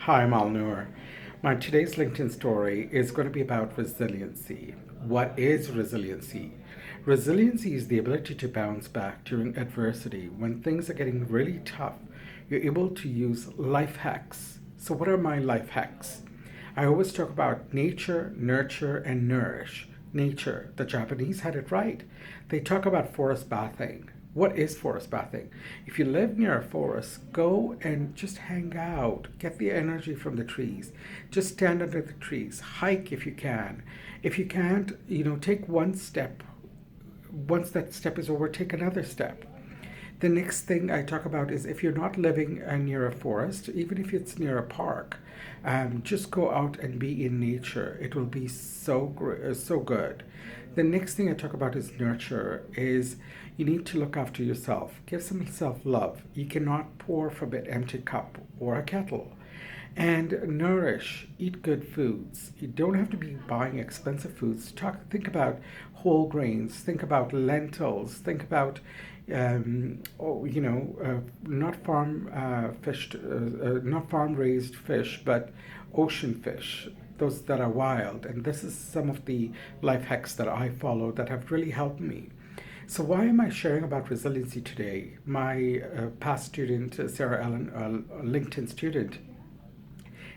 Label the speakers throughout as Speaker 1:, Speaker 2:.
Speaker 1: Hi, I'm Nour. My today's LinkedIn story is going to be about resiliency. What is resiliency? Resiliency is the ability to bounce back during adversity. When things are getting really tough, you're able to use life hacks. So, what are my life hacks? I always talk about nature, nurture, and nourish. Nature, the Japanese had it right. They talk about forest bathing. What is forest bathing? If you live near a forest, go and just hang out, get the energy from the trees. Just stand under the trees, hike if you can. If you can't, take one step. Once that step is over, take another step. The next thing I talk about is if you're not living near a forest, even if it's near a park, just go out and be in nature. It will be so good. The next thing I talk about is nurture. Is you need to look after yourself. Give some self love. You cannot pour from an empty cup or a kettle. And nourish, eat good foods. You don't have to be buying expensive foods. Think about whole grains. Think about lentils. Think about, not not farm raised fish, but ocean fish. Those that are wild. And this is some of the life hacks that I follow that have really helped me. So why am I sharing about resiliency today? My past student, Sarah Ellen, a LinkedIn student,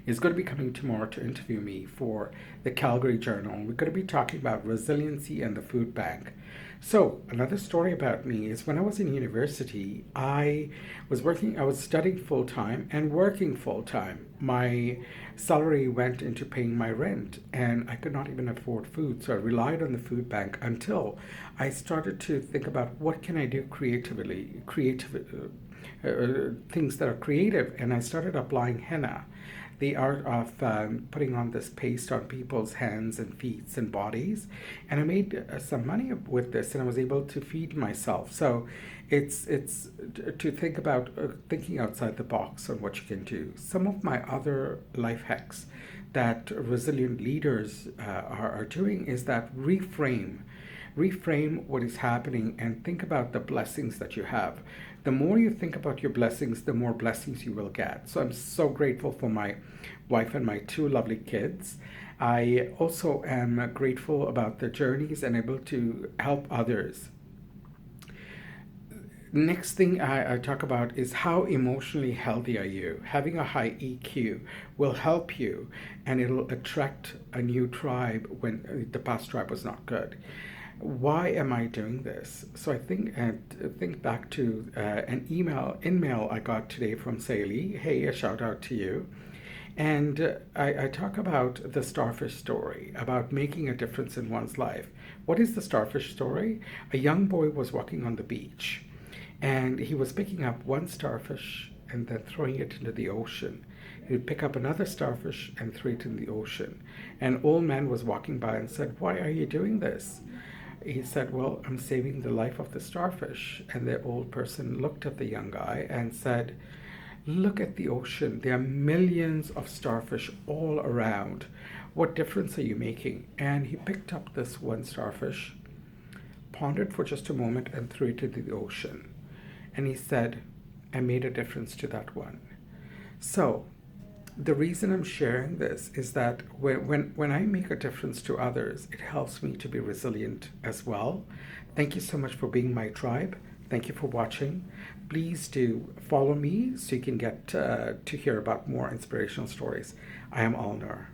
Speaker 1: is going to be coming tomorrow to interview me for the Calgary Journal. We're going to be talking about resiliency and the food bank. So, another story about me is when I was in university, I was studying full time and working full time. My salary went into paying my rent, and I could not even afford food. So, I relied on the food bank until I started to think about what can I do things that are creative, and I started applying henna, the art of putting on this paste on people's hands and feet and bodies. And I made some money with this, and I was able to feed myself. So it's to think about thinking outside the box on what you can do. Some of my other life hacks that resilient leaders are doing is that reframe what is happening and think about the blessings that you have. The more you think about your blessings, the more blessings you will get. So I'm so grateful for my wife and my two lovely kids. I also am grateful about the journeys and able to help others. Next thing I talk about is how emotionally healthy are you. Having a high EQ will help you, and it'll attract a new tribe when the past tribe was not good. Why am I doing this? So I think back to an email I got today from Saley. Hey, a shout out to you. And I talk about the starfish story, about making a difference in one's life. What is the starfish story? A young boy was walking on the beach, and he was picking up one starfish and then throwing it into the ocean. He would pick up another starfish and throw it in the ocean. An old man was walking by and said, "Why are you doing this?" He said, "Well, I'm saving the life of the starfish." And the old person looked at the young guy and said, "Look at the ocean. There are millions of starfish all around. What difference are you making?" And he picked up this one starfish, pondered for just a moment, and threw it into the ocean. And he said, "I made a difference to that one." So, the reason I'm sharing this is that when I make a difference to others, it helps me to be resilient as well. Thank you so much for being my tribe. Thank you for watching. Please do follow me so you can get to hear about more inspirational stories. I am Alnur.